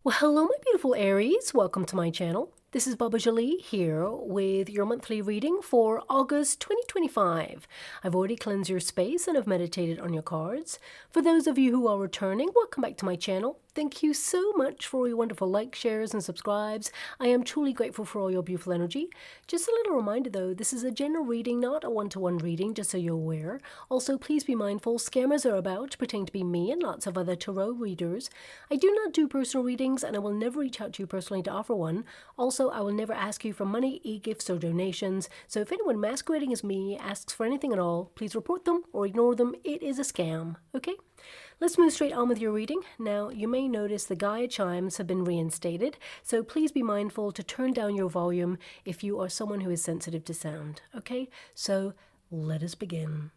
Well, hello, my beautiful Aries. Welcome to my channel. This is Baba Jolie here with your monthly reading for August 2025. I've already cleansed your space and have meditated on your cards. For those of you who are returning, welcome back to my channel. Thank you so much for your wonderful likes, shares, and subscribes. I am truly grateful for all your beautiful energy. Just a little reminder though, this is a general reading, not a one-to-one reading, just so you're aware. Also, please be mindful, scammers are about, pretending to be me and lots of other tarot readers. I do not do personal readings and I will never reach out to you personally to offer one. Also, I will never ask you for money, e-gifts, or donations. So if anyone masquerading as me asks for anything at all, please report them or ignore them. It is a scam, okay? Let's move straight on with your reading. Now, you may notice the Gaia chimes have been reinstated, so please be mindful to turn down your volume if you are someone who is sensitive to sound, okay? So, let us begin.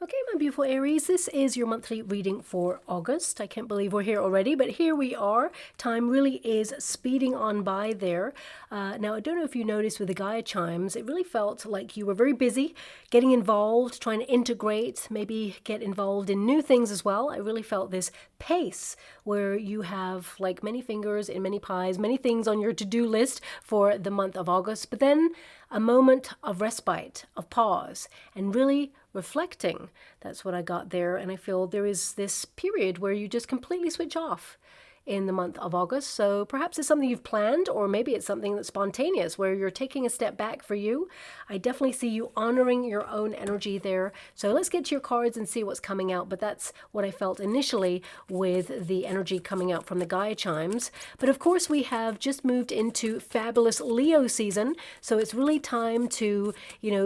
Okay, my beautiful Aries, this is your monthly reading for August. I can't believe we're here already, but here we are. Time really is speeding on by there. Now, I don't know if you noticed with the Gaia chimes, it really felt like you were very busy getting involved, trying to integrate, maybe get involved in new things as well. I really felt this pace where you have like many fingers in many pies, many things on your to-do list for the month of August, but then a moment of respite, of pause, and really reflecting. That's what I got there. And I feel there is this period where you just completely switch off in the month of August. So perhaps it's something you've planned, or maybe it's something that's spontaneous where you're taking a step back for you. I definitely see you honoring your own energy there. So let's get to your cards and see what's coming out. But that's what I felt initially with the energy coming out from the Gaia chimes. But of course, we have just moved into fabulous Leo season. So it's really time to,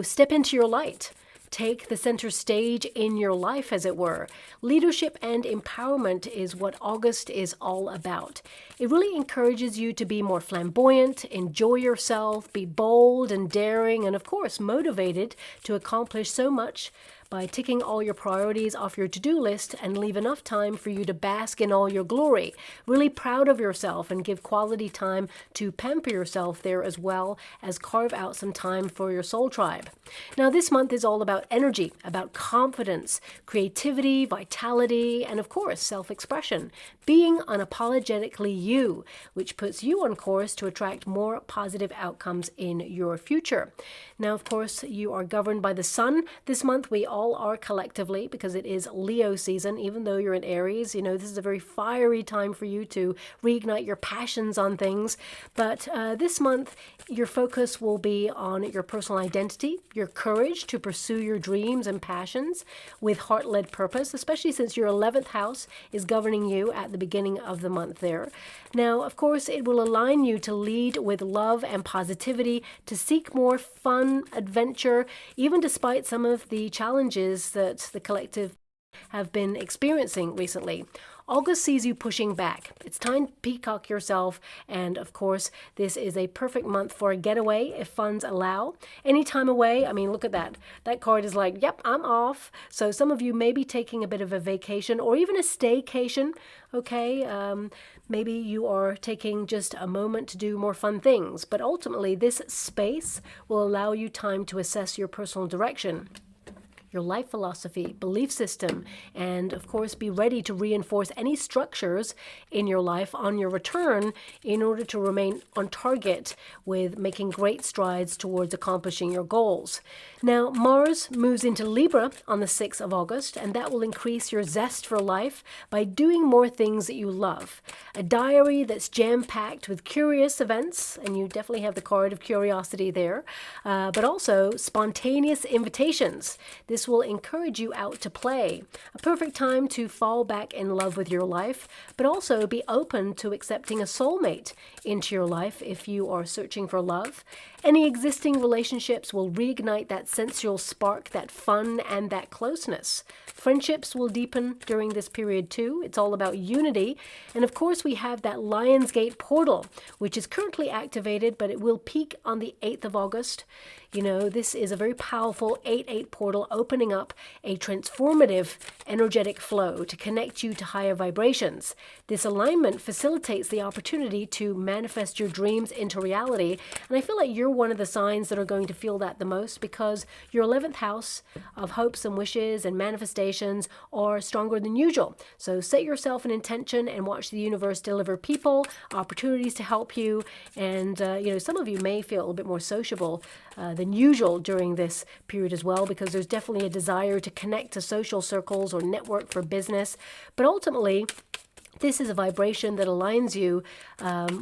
step into your light. Take the center stage in your life, as it were. Leadership and empowerment is what August is all about. It really encourages you to be more flamboyant, enjoy yourself, be bold and daring, and of course motivated to accomplish so much by ticking all your priorities off your to-do list and leave enough time for you to bask in all your glory. Really proud of yourself and give quality time to pamper yourself there, as well as carve out some time for your soul tribe. Now, this month is all about energy, about confidence, creativity, vitality, and of course, self-expression. Being unapologetically you, which puts you on course to attract more positive outcomes in your future. Now, of course, you are governed by the sun. This month, we all are collectively, because it is Leo season. Even though you're in Aries, this is a very fiery time for you to reignite your passions on things. But this month, your focus will be on your personal identity, your courage to pursue your dreams and passions with heart-led purpose, especially since your 11th house is governing you at the beginning of the month there. Now, of course, it will align you to lead with love and positivity, to seek more fun, adventure, even despite some of the challenges that the collective have been experiencing recently. August sees you pushing back. It's time to peacock yourself, and of course, this is a perfect month for a getaway if funds allow. Any time away, I mean, look at that. That card is like, yep, I'm off. So some of you may be taking a bit of a vacation or even a staycation, okay? Maybe you are taking just a moment to do more fun things, but ultimately this space will allow you time to assess your personal direction, your life philosophy, belief system, and of course be ready to reinforce any structures in your life on your return in order to remain on target with making great strides towards accomplishing your goals. Now, Mars moves into Libra on the 6th of August, and that will increase your zest for life by doing more things that you love. A diary that's jam-packed with curious events, and you definitely have the card of curiosity there, but also spontaneous invitations. This will encourage you out to play. A perfect time to fall back in love with your life, but also be open to accepting a soulmate into your life if you are searching for love. Any existing relationships will reignite that sensual spark, that fun, and that closeness. Friendships will deepen during this period too. It's all about unity. And of course, we have that Lionsgate portal, which is currently activated, but it will peak on the 8th of August. You know, this is a very powerful 8-8 portal opening up a transformative energetic flow to connect you to higher vibrations. This alignment facilitates the opportunity to manifest your dreams into reality. And I feel like you're one of the signs that are going to feel that the most, because your 11th house of hopes and wishes and manifestations are stronger than usual. So set yourself an intention and watch the universe deliver people, opportunities to help you. And, some of you may feel a little bit more sociable than usual during this period as well, because there's definitely a desire to connect to social circles or network for business. But ultimately, this is a vibration that aligns you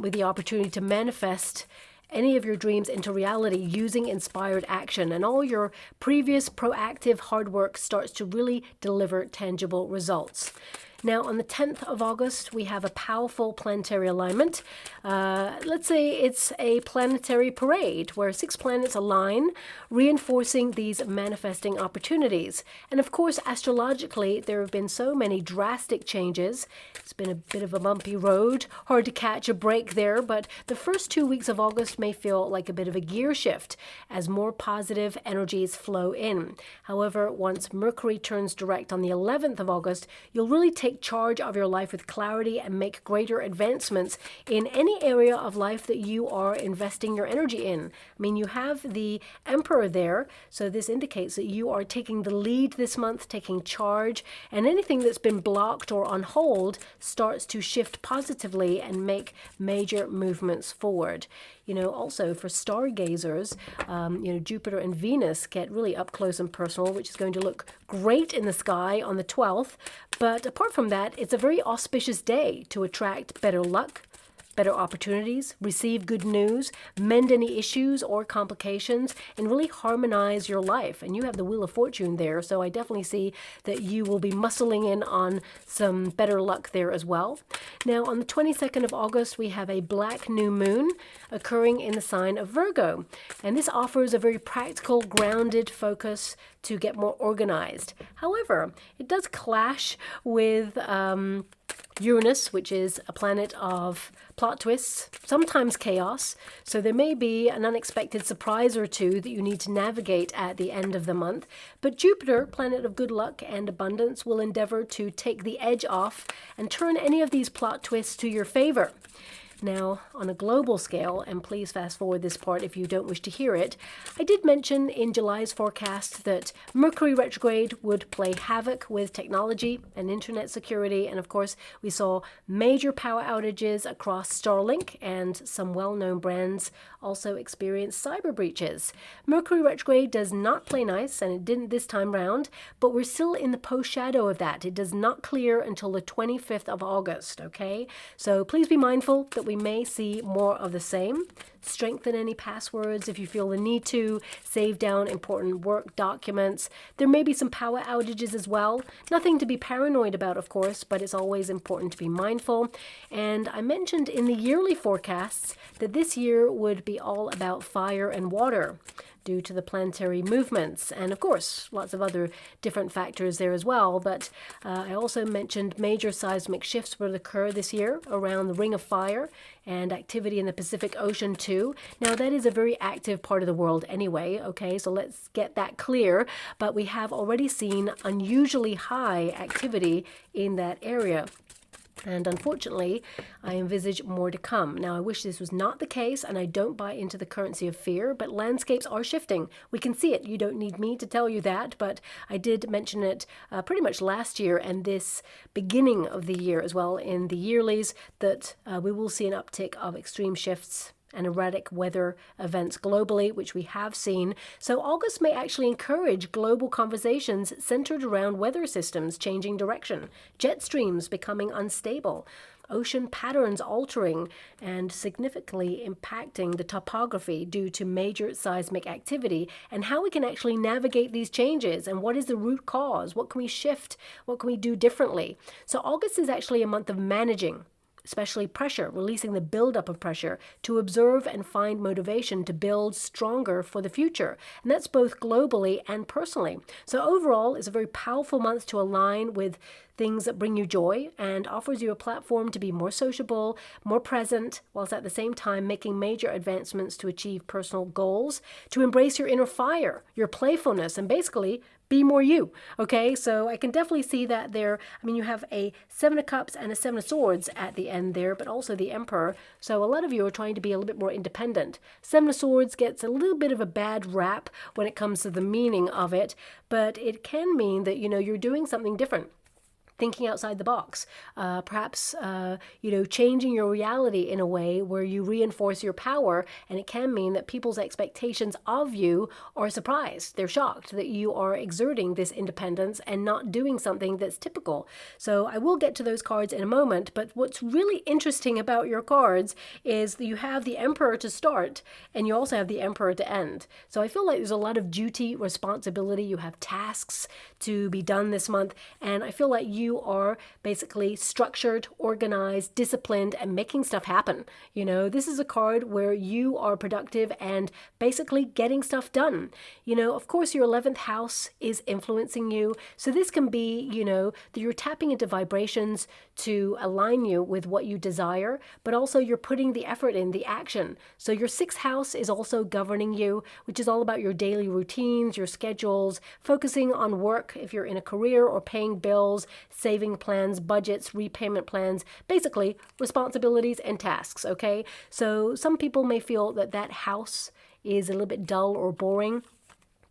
with the opportunity to manifest any of your dreams into reality using inspired action, and all your previous proactive hard work starts to really deliver tangible results. Now, on the 10th of August, we have a powerful planetary alignment. Let's say it's a planetary parade where 6 planets align, reinforcing these manifesting opportunities. And of course, astrologically, there have been so many drastic changes. It's been a bit of a bumpy road, hard to catch a break there, but the first 2 weeks of August may feel like a bit of a gear shift as more positive energies flow in. However, once Mercury turns direct on the 11th of August, you'll really take charge of your life with clarity and make greater advancements in any area of life that you are investing your energy in. I mean, you have the Emperor there, so this indicates that you are taking the lead this month, taking charge, and anything that's been blocked or on hold starts to shift positively and make major movements forward. Also for stargazers, Jupiter and Venus get really up close and personal, which is going to look great in the sky on the 12th. But apart from that, it's a very auspicious day to attract better luck, better opportunities, receive good news, mend any issues or complications, and really harmonize your life. And you have the Wheel of Fortune there, so I definitely see that you will be muscling in on some better luck there as well. Now, on the 22nd of August, we have a black new moon occurring in the sign of Virgo. And this offers a very practical, grounded focus to get more organized. However, it does clash with Uranus, which is a planet of plot twists, sometimes chaos, so there may be an unexpected surprise or two that you need to navigate at the end of the month. But Jupiter, planet of good luck and abundance, will endeavor to take the edge off and turn any of these plot twists to your favor. Now, on a global scale, and please fast forward this part if you don't wish to hear it, I did mention in July's forecast that Mercury retrograde would play havoc with technology and internet security, and of course we saw major power outages across Starlink, and some well-known brands also experienced cyber breaches. Mercury retrograde does not play nice, and it didn't this time round, but we're still in the post-shadow of that. It does not clear until the 25th of August, okay? So please be mindful that we may see more of the same. Strengthen any passwords if you feel the need to. Save down important work documents. There may be some power outages as well. Nothing to be paranoid about, of course, but it's always important to be mindful. And I mentioned in the yearly forecasts that this year would be all about fire and water due to the planetary movements, and of course lots of other different factors there as well. But I also mentioned major seismic shifts will occur this year around the Ring of Fire and activity in the Pacific Ocean too. Now that is a very active part of the world anyway, okay, so let's get that clear. But we have already seen unusually high activity in that area. And unfortunately, I envisage more to come. Now, I wish this was not the case, and I don't buy into the currency of fear, but landscapes are shifting. We can see it. You don't need me to tell you that, but I did mention it pretty much last year and this beginning of the year as well in the yearlies, that we will see an uptick of extreme shifts and erratic weather events globally, which we have seen. So August may actually encourage global conversations centered around weather systems changing direction, jet streams becoming unstable, ocean patterns altering and significantly impacting the topography due to major seismic activity, and how we can actually navigate these changes and what is the root cause, what can we shift, what can we do differently. So August is actually a month of managing, especially pressure, releasing the buildup of pressure to observe and find motivation to build stronger for the future. And that's both globally and personally. So overall, it's a very powerful month to align with things that bring you joy and offers you a platform to be more sociable, more present, whilst at the same time making major advancements to achieve personal goals, to embrace your inner fire, your playfulness, and basically be more you. Okay, so I can definitely see that there. I mean, you have a Seven of Cups and a Seven of Swords at the end there, but also the Emperor. So a lot of you are trying to be a little bit more independent. Seven of Swords gets a little bit of a bad rap when it comes to the meaning of it, but it can mean that, you're doing something different. Thinking outside the box, perhaps, changing your reality in a way where you reinforce your power. And it can mean that people's expectations of you are surprised. They're shocked that you are exerting this independence and not doing something that's typical. So I will get to those cards in a moment. But what's really interesting about your cards is that you have the Emperor to start and you also have the Emperor to end. So I feel like there's a lot of duty, responsibility. You have tasks to be done this month. And I feel like you are basically structured, organized, disciplined, and making stuff happen. This is a card where you are productive and basically getting stuff done. Of course, your 11th house is influencing you. So this can be, that you're tapping into vibrations to align you with what you desire, but also you're putting the effort in, the action. So your 6th house is also governing you, which is all about your daily routines, your schedules, focusing on work if you're in a career, or paying bills, saving plans, budgets, repayment plans, basically responsibilities and tasks, okay? So some people may feel that that house is a little bit dull or boring,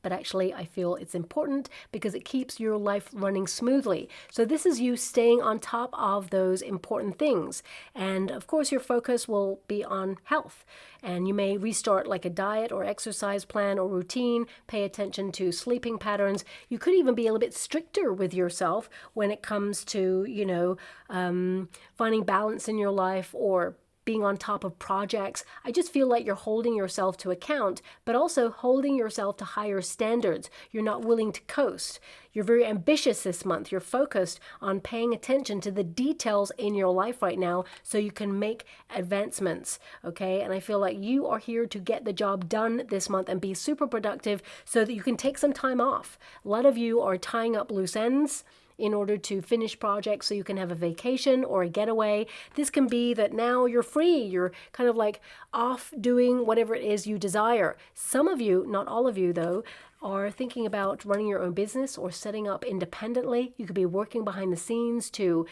but actually I feel it's important because it keeps your life running smoothly. So this is you staying on top of those important things. And of course, your focus will be on health. And you may restart like a diet or exercise plan or routine, pay attention to sleeping patterns. You could even be a little bit stricter with yourself when it comes to, finding balance in your life or being on top of projects. I just feel like you're holding yourself to account, but also holding yourself to higher standards. You're not willing to coast. You're very ambitious this month. You're focused on paying attention to the details in your life right now so you can make advancements, okay? And I feel like you are here to get the job done this month and be super productive so that you can take some time off. A lot of you are tying up loose ends in order to finish projects so you can have a vacation or a getaway. This can be that now you're free. You're kind of like off doing whatever it is you desire. Some of you, not all of you though, are thinking about running your own business or setting up independently. You could be working behind the scenes to,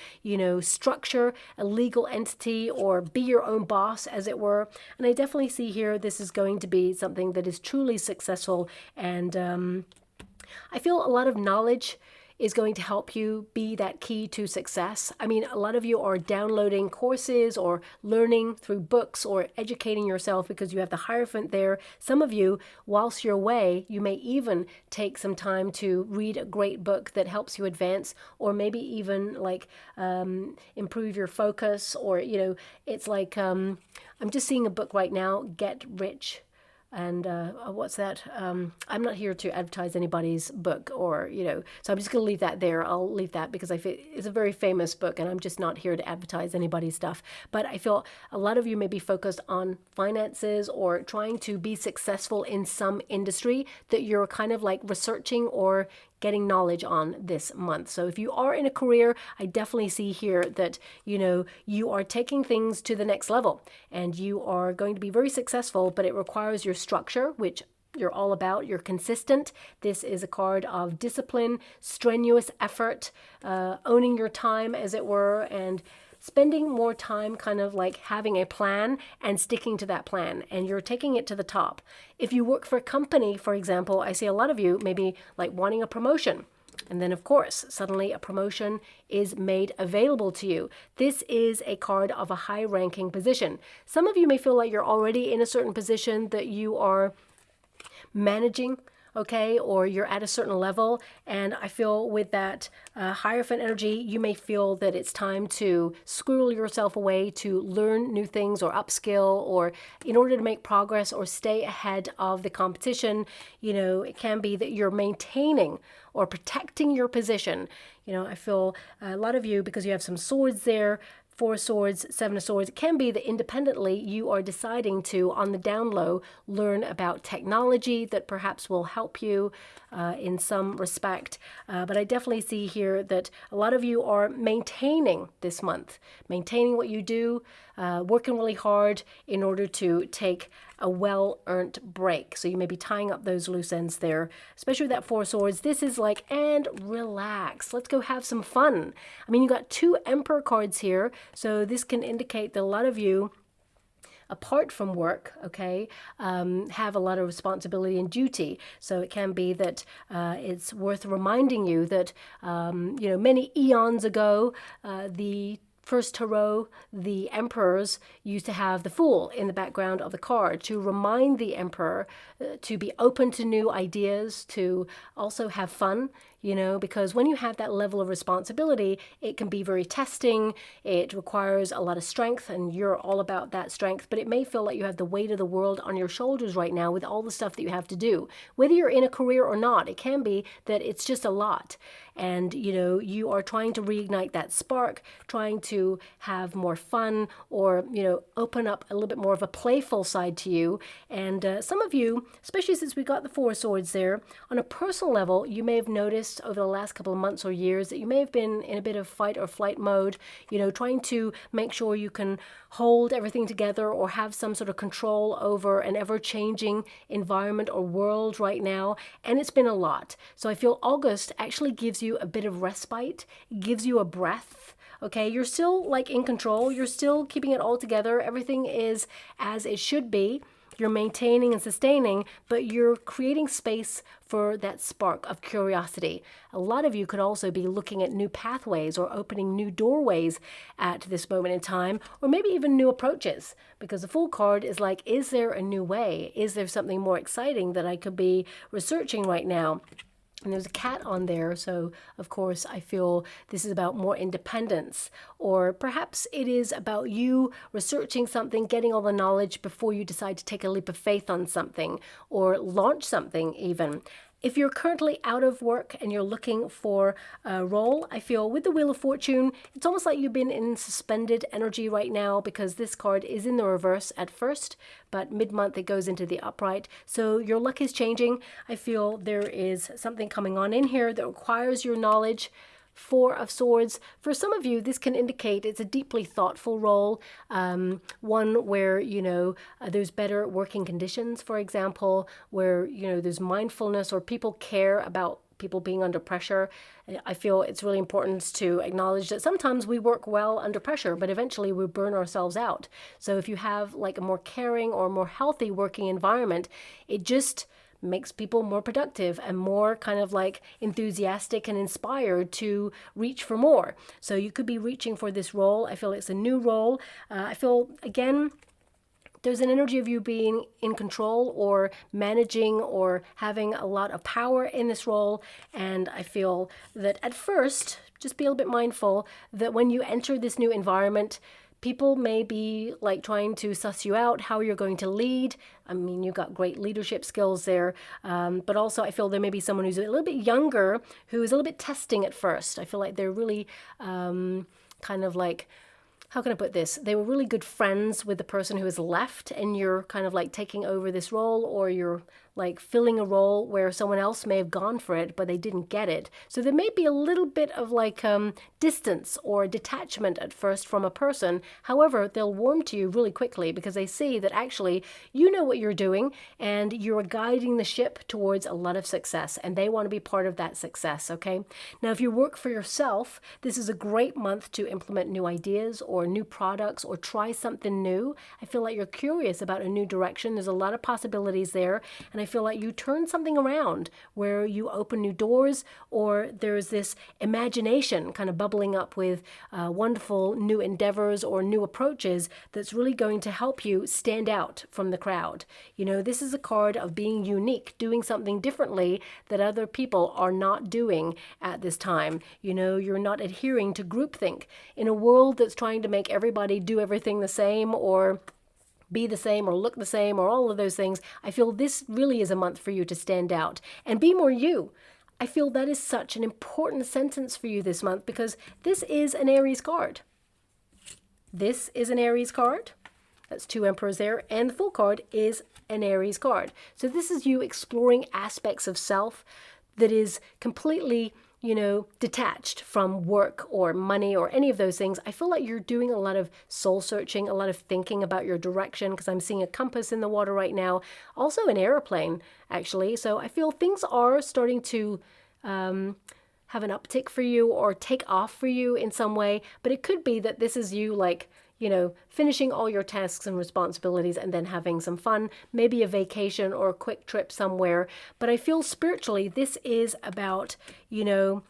structure a legal entity or be your own boss, as it were. And I definitely see here this is going to be something that is truly successful. And I feel a lot of knowledge is going to help you be that key to success. I mean, a lot of you are downloading courses or learning through books or educating yourself because you have the Hierophant there. Some of you, whilst you're away, you may even take some time to read a great book that helps you advance, or maybe even improve your focus, or, it's like, I'm just seeing a book right now, Get Rich. And what's that? I'm not here to advertise anybody's book or, so I'm just going to leave that there. I'll leave that because I feel it's a very famous book and I'm just not here to advertise anybody's stuff. But I feel a lot of you may be focused on finances or trying to be successful in some industry that you're kind of like researching or getting knowledge on this month. So if you are in a career, I definitely see here that, you are taking things to the next level and you are going to be very successful, but it requires your structure, which you're all about. You're consistent. This is a card of discipline, strenuous effort, owning your time, as it were, and spending more time kind of like having a plan and sticking to that plan, and you're taking it to the top. If you work for a company, for example, I see a lot of you maybe like wanting a promotion. And then, of course, suddenly a promotion is made available to you. This is a card of a high-ranking position. Some of you may feel like you're already in a certain position that you are managing, okay, or you're at a certain level. And I feel with that Hierophant energy, you may feel that it's time to squirrel yourself away to learn new things or upskill, or in order to make progress or stay ahead of the competition. You know, it can be that you're maintaining or protecting your position. You know, I feel a lot of you, because you have some swords there, 4 swords, 7 of swords, it can be that independently you are deciding to, on the down low, learn about technology that perhaps will help you in some respect. But I definitely see here that a lot of you are maintaining this month, maintaining what you do, working really hard in order to take a well-earned break. So you may be tying up those loose ends there, especially with that 4 swords. This is like, and relax. Let's go have some fun. I mean, you got 2 Emperor cards here. So this can indicate that a lot of you, apart from work, okay, have a lot of responsibility and duty. So it can be that it's worth reminding you that, you know, many eons ago, the first tarot, the emperors used to have the Fool in the background of the card to remind the emperor to be open to new ideas, to also have fun, you know, because when you have that level of responsibility, it can be very testing. It requires a lot of strength, and you're all about that strength, but it may feel like you have the weight of the world on your shoulders right now with all the stuff that you have to do. Whether you're in a career or not, it can be that it's just a lot. And, you know, you are trying to reignite that spark, trying to have more fun, or, you know, open up a little bit more of a playful side to you. And some of you, especially since we got the 4 swords there, on a personal level, you may have noticed over the last couple of months or years that you may have been in a bit of fight or flight mode, you know, trying to make sure you can hold everything together or have some sort of control over an ever-changing environment or world right now. And it's been a lot. So I feel August actually gives you a bit of respite, gives you a breath. Okay, you're still like in control. You're still keeping it all together. Everything is as it should be. You're maintaining and sustaining, but you're creating space for that spark of curiosity. A lot of you could also be looking at new pathways or opening new doorways at this moment in time, or maybe even new approaches, because the Fool card is like, is there a new way? Is there something more exciting that I could be researching right now? And there's a cat on there, so of course I feel this is about more independence, or perhaps it is about you researching something, getting all the knowledge before you decide to take a leap of faith on something, or launch something even. If you're currently out of work and you're looking for a role, I feel with the Wheel of Fortune, it's almost like you've been in suspended energy right now, because this card is in the reverse at first, but mid-month it goes into the upright. So your luck is changing. I feel there is something coming on in here that requires your knowledge. 4 of Swords. For some of you, this can indicate it's a deeply thoughtful role, one where, you know, there's better working conditions, for example, where, you know, there's mindfulness or people care about people being under pressure. I feel it's really important to acknowledge that sometimes we work well under pressure, but eventually we burn ourselves out. So if you have like a more caring or more healthy working environment, it just makes people more productive and more kind of like enthusiastic and inspired to reach for more. So you could be reaching for this role. I feel it's a new role. I feel, again, there's an energy of you being in control or managing or having a lot of power in this role. And I feel that at first, just be a little bit mindful that when you enter this new environment, people may be like trying to suss you out, how you're going to lead. I mean, you've got great leadership skills there. But also I feel there may be someone who's a little bit younger who is a little bit testing at first. I feel like they're really kind of like, how can I put this? They were really good friends with the person who has left, and you're kind of like taking over this role, or you're like filling a role where someone else may have gone for it, but they didn't get it. So there may be a little bit of like distance or detachment at first from a person. However, they'll warm to you really quickly because they see that actually you know what you're doing and you're guiding the ship towards a lot of success, and they want to be part of that success, okay? Now, if you work for yourself, this is a great month to implement new ideas or new products or try something new. I feel like you're curious about a new direction. There's a lot of possibilities there, and I feel like you turn something around where you open new doors, or there's this imagination kind of bubbling up with wonderful new endeavors or new approaches that's really going to help you stand out from the crowd. You know, this is a card of being unique, doing something differently that other people are not doing at this time. You know, you're not adhering to groupthink. In a world that's trying to make everybody do everything the same or be the same or look the same or all of those things, I feel this really is a month for you to stand out and be more you. I feel that is such an important sentence for you this month because this is an Aries card. This is an Aries card. That's 2 Emperors there, and the full card is an Aries card. So this is you exploring aspects of self that is completely, you know, detached from work or money or any of those things. I feel like you're doing a lot of soul searching, a lot of thinking about your direction, because I'm seeing a compass in the water right now, also an airplane actually. So I feel things are starting to have an uptick for you or take off for you in some way, but it could be that this is you like, you know, finishing all your tasks and responsibilities and then having some fun, maybe a vacation or a quick trip somewhere. But I feel spiritually this is about, you know,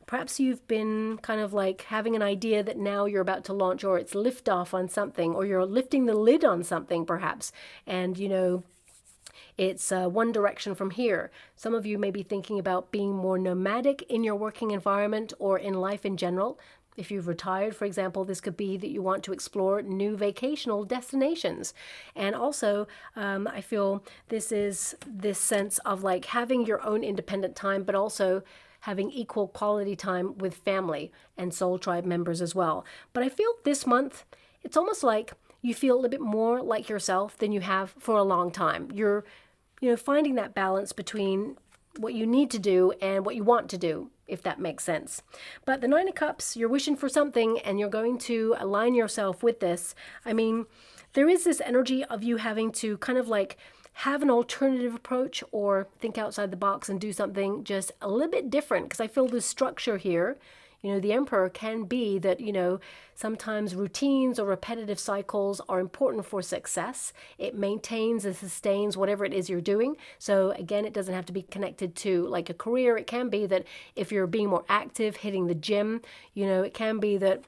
perhaps you've been kind of like having an idea that now you're about to launch, or it's liftoff on something, or you're lifting the lid on something perhaps. And, you know, it's one direction from here. Some of you may be thinking about being more nomadic in your working environment or in life in general. If you've retired, for example, this could be that you want to explore new vacational destinations. And also, I feel this is this sense of like having your own independent time, but also having equal quality time with family and soul tribe members as well. But I feel this month, it's almost like you feel a little bit more like yourself than you have for a long time. You're, you know, finding that balance between what you need to do and what you want to do, if that makes sense. But the 9 of Cups, you're wishing for something and you're going to align yourself with this. I mean, there is this energy of you having to kind of like have an alternative approach or think outside the box and do something just a little bit different, because I feel the structure here. You know, the Emperor can be that, you know, sometimes routines or repetitive cycles are important for success. It maintains and sustains whatever it is you're doing. So again, it doesn't have to be connected to like a career. It can be that if you're being more active, hitting the gym, you know, it can be that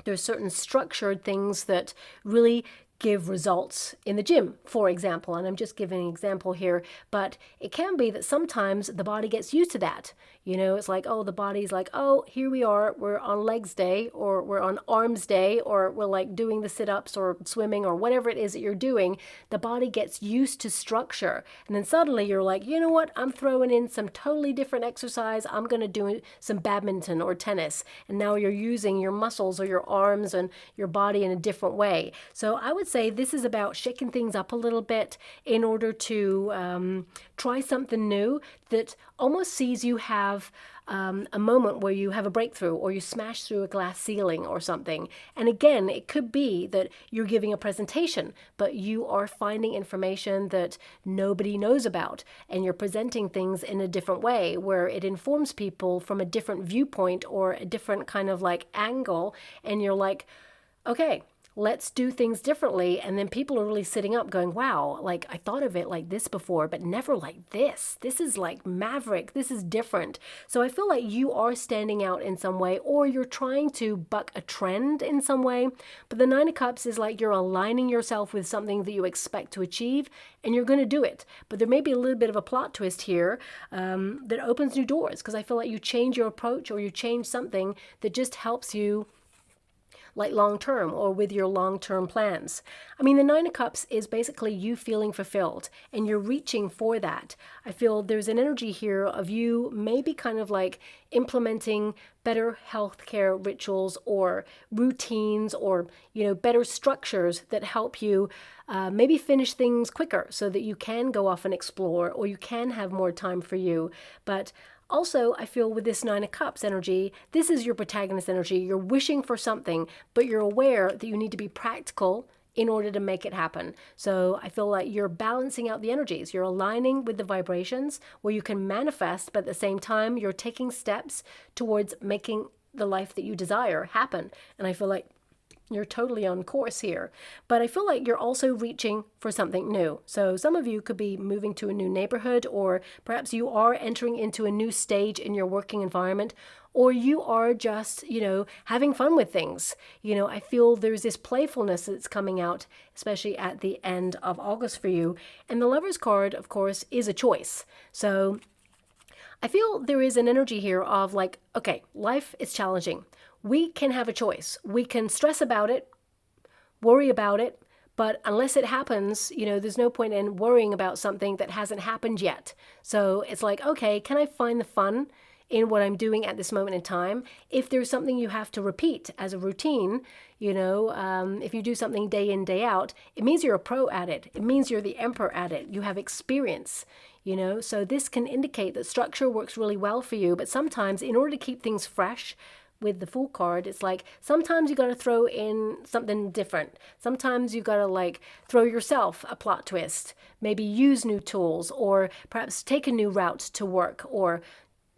there's certain structured things that really give results in the gym, for example. And I'm just giving an example here, but it can be that sometimes the body gets used to that. You know, it's like, oh, the body's like, oh, here we are, we're on legs day, or we're on arms day, or we're like doing the sit-ups or swimming or whatever it is that you're doing. The body gets used to structure. And then suddenly you're like, you know what, I'm throwing in some totally different exercise. I'm going to do some badminton or tennis. And now you're using your muscles or your arms and your body in a different way. So I would say this is about shaking things up a little bit in order to try something new that almost sees you have a moment where you have a breakthrough or you smash through a glass ceiling or something. And again, it could be that you're giving a presentation, but you are finding information that nobody knows about, and you're presenting things in a different way where it informs people from a different viewpoint or a different kind of like angle. And you're like, okay, let's do things differently. And then people are really sitting up going, wow, like I thought of it like this before, but never like this. This is like maverick. This is different. So I feel like you are standing out in some way, or you're trying to buck a trend in some way. But the 9 of Cups is like you're aligning yourself with something that you expect to achieve, and you're going to do it. But there may be a little bit of a plot twist here that opens new doors, because I feel like you change your approach or you change something that just helps you like long-term or with your long-term plans. I mean, the 9 of Cups is basically you feeling fulfilled and you're reaching for that. I feel there's an energy here of you maybe kind of like implementing better healthcare rituals or routines or, better structures that help you maybe finish things quicker so that you can go off and explore or you can have more time for you. But also, I feel with this Nine of Cups energy, this is your protagonist energy. You're wishing for something, but you're aware that you need to be practical in order to make it happen. So I feel like you're balancing out the energies. You're aligning with the vibrations where you can manifest, but at the same time, you're taking steps towards making the life that you desire happen. And I feel like you're totally on course here. But I feel like you're also reaching for something new. So some of you could be moving to a new neighborhood, or perhaps you are entering into a new stage in your working environment, or you are just, having fun with things. I feel there's this playfulness that's coming out, especially at the end of August for you. And the Lover's card, of course, is a choice. So I feel there is an energy here of like, okay, life is challenging. We can have a choice. We can stress about it, worry about it, but unless it happens, there's no point in worrying about something that hasn't happened yet. So it's like, okay, can I find the fun in what I'm doing at this moment in time? If there's something you have to repeat as a routine, if you do something day in, day out, it means you're a pro at it. It means you're the emperor at it. You have experience, so this can indicate that structure works really well for you. But sometimes in order to keep things fresh, with the Fool card, it's like sometimes you got to throw in something different. Sometimes you got to throw yourself a plot twist, maybe use new tools, or perhaps take a new route to work, or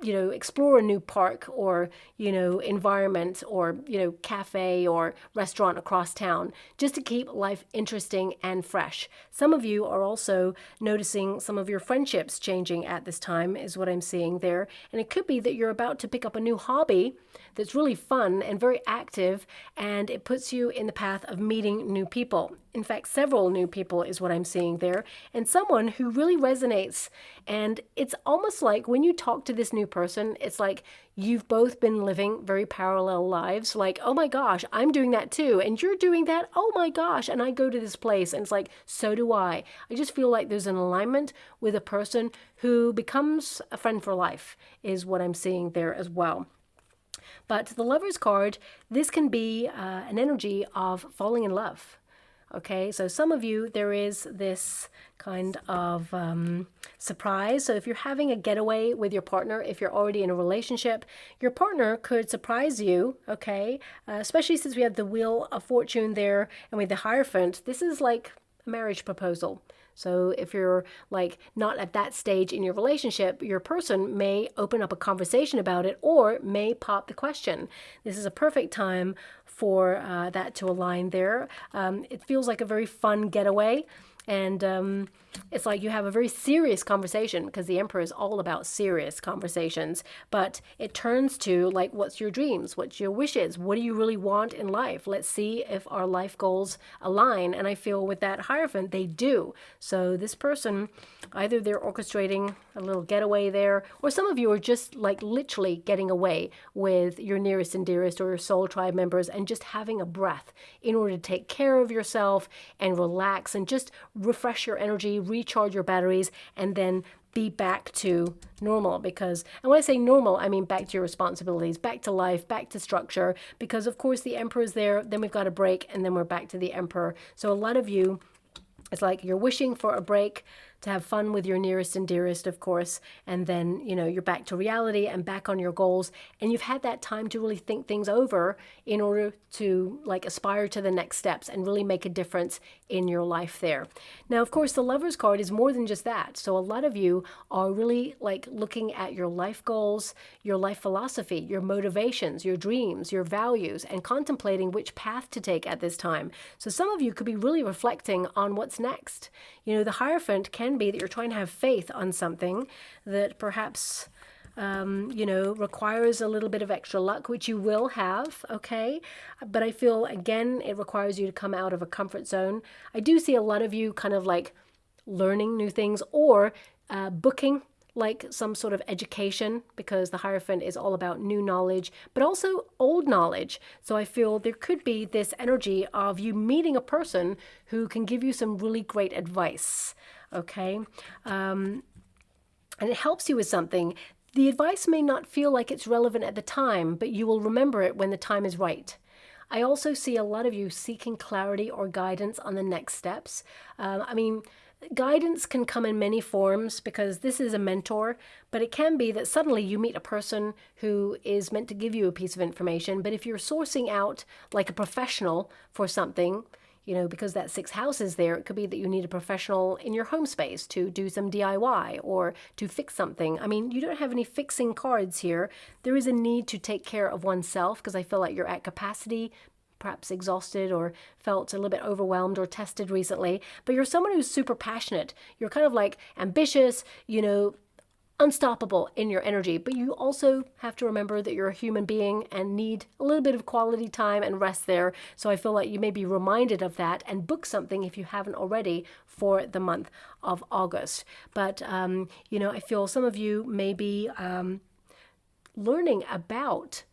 explore a new park or, environment or, cafe or restaurant across town, just to keep life interesting and fresh. Some of you are also noticing some of your friendships changing at this time, is what I'm seeing there. And it could be that you're about to pick up a new hobby that's really fun and very active, and it puts you in the path of meeting new people. In fact, several new people is what I'm seeing there, and someone who really resonates. And it's almost like when you talk to this new person, it's like you've both been living very parallel lives. Like, oh my gosh, I'm doing that too. And you're doing that. Oh my gosh. And I go to this place and it's like, so do I. I just feel like there's an alignment with a person who becomes a friend for life, is what I'm seeing there as well. But the Lover's card, this can be an energy of falling in love. Okay, so some of you, there is this kind of surprise. So if you're having a getaway with your partner, if you're already in a relationship, your partner could surprise you, okay? Especially since we have the Wheel of Fortune there and with the Hierophant, this is like a marriage proposal. So if you're not at that stage in your relationship, your person may open up a conversation about it or may pop the question. This is a perfect time for that to align there. It feels like a very fun getaway. And it's like you have a very serious conversation, because the Emperor is all about serious conversations. But it turns to what's your dreams? What's your wishes? What do you really want in life? Let's see if our life goals align. And I feel with that Hierophant, they do. So this person, either they're orchestrating a little getaway there, or some of you are just literally getting away with your nearest and dearest or your soul tribe members and just having a breath in order to take care of yourself and relax and just refresh your energy, recharge your batteries, and then be back to normal. Because, and when I say normal, I mean back to your responsibilities, back to life, back to structure, because of course the Emperor is there, then we've got a break, and then we're back to the Emperor. So a lot of you, it's like you're wishing for a break to have fun with your nearest and dearest, of course, and then, you're back to reality and back on your goals, and you've had that time to really think things over in order to aspire to the next steps and really make a difference in your life there. Now, of course, the Lover's card is more than just that. So a lot of you are really looking at your life goals, your life philosophy, your motivations, your dreams, your values, and contemplating which path to take at this time. So some of you could be really reflecting on what's next. The Hierophant can be that you're trying to have faith on something that perhaps requires a little bit of extra luck, which you will have, okay? But I feel, again, it requires you to come out of a comfort zone. I do see a lot of you kind of learning new things or booking some sort of education, because the Hierophant is all about new knowledge, but also old knowledge. So I feel there could be this energy of you meeting a person who can give you some really great advice, okay? And it helps you with something. The advice may not feel like it's relevant at the time, but you will remember it when the time is right. I also see a lot of you seeking clarity or guidance on the next steps. Guidance can come in many forms because this is a mentor, but it can be that suddenly you meet a person who is meant to give you a piece of information. But if you're sourcing out like a professional for something, because that 6th house is there, it could be that you need a professional in your home space to do some DIY or to fix something. You don't have any fixing cards here. There is a need to take care of oneself because I feel like you're at capacity, perhaps exhausted or felt a little bit overwhelmed or tested recently. But you're someone who's super passionate. You're kind of like ambitious, unstoppable in your energy, but you also have to remember that you're a human being and need a little bit of quality time and rest there. So I feel like you may be reminded of that and book something if you haven't already for the month of August. But, I feel some of you may be learning about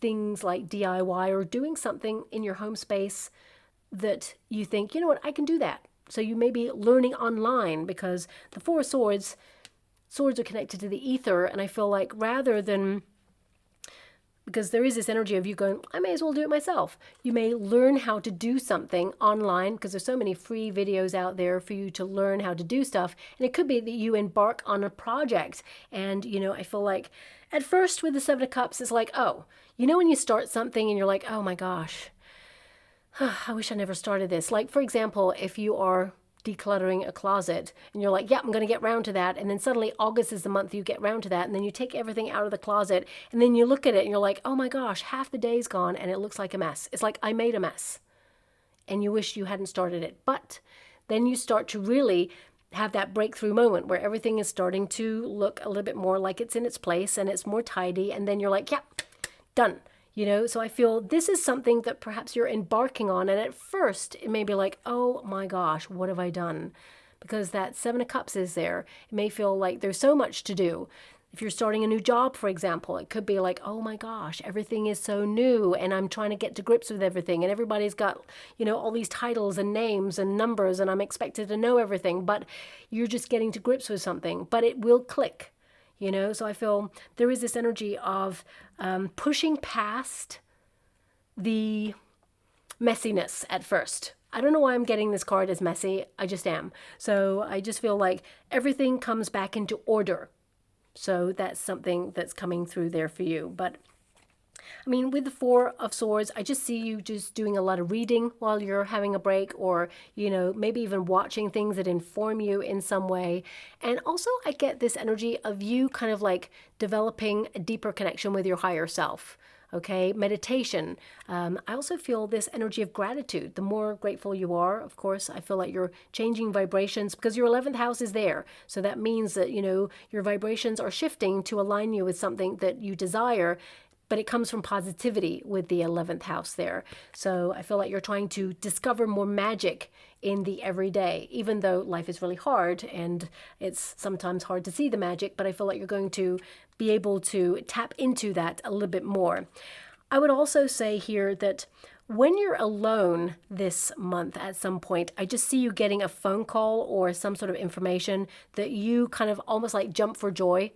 things like DIY or doing something in your home space that you think, you know what, I can do that. So you may be learning online because the 4 of Swords are connected to the ether, and I feel like rather than, because there is this energy of you going, I may as well do it myself. You may learn how to do something online because there's so many free videos out there for you to learn how to do stuff. And it could be that you embark on a project. And, I feel like at first with the 7 of Cups, it's like, when you start something and you're like, oh my gosh, I wish I never started this. Like, for example, if you are decluttering a closet and you're like, yeah, I'm going to get round to that. And then suddenly August is the month you get round to that. And then you take everything out of the closet and then you look at it and you're like, oh my gosh, half the day's gone and it looks like a mess. It's like I made a mess and you wish you hadn't started it. But then you start to really have that breakthrough moment where everything is starting to look a little bit more like it's in its place and it's more tidy. And then you're like, yeah, done. So I feel this is something that perhaps you're embarking on. And at first, it may be like, oh my gosh, what have I done? Because that 7 of Cups is there. It may feel like there's so much to do. If you're starting a new job, for example, it could be like, oh my gosh, everything is so new and I'm trying to get to grips with everything. And everybody's got, all these titles and names and numbers and I'm expected to know everything. But you're just getting to grips with something. But it will click. So I feel there is this energy of pushing past the messiness at first. I don't know why I'm getting this card as messy. I just am. So I just feel like everything comes back into order. So that's something that's coming through there for you. But with the 4 of Swords, I just see you just doing a lot of reading while you're having a break or, maybe even watching things that inform you in some way. And also I get this energy of you kind of like developing a deeper connection with your higher self. Okay, meditation. I also feel this energy of gratitude. The more grateful you are, of course, I feel like you're changing vibrations because your 11th house is there. So that means that, your vibrations are shifting to align you with something that you desire. But it comes from positivity with the 11th house there. So I feel like you're trying to discover more magic in the everyday, even though life is really hard and it's sometimes hard to see the magic, but I feel like you're going to be able to tap into that a little bit more. I would also say here that when you're alone this month at some point, I just see you getting a phone call or some sort of information that you kind of almost like jump for joy.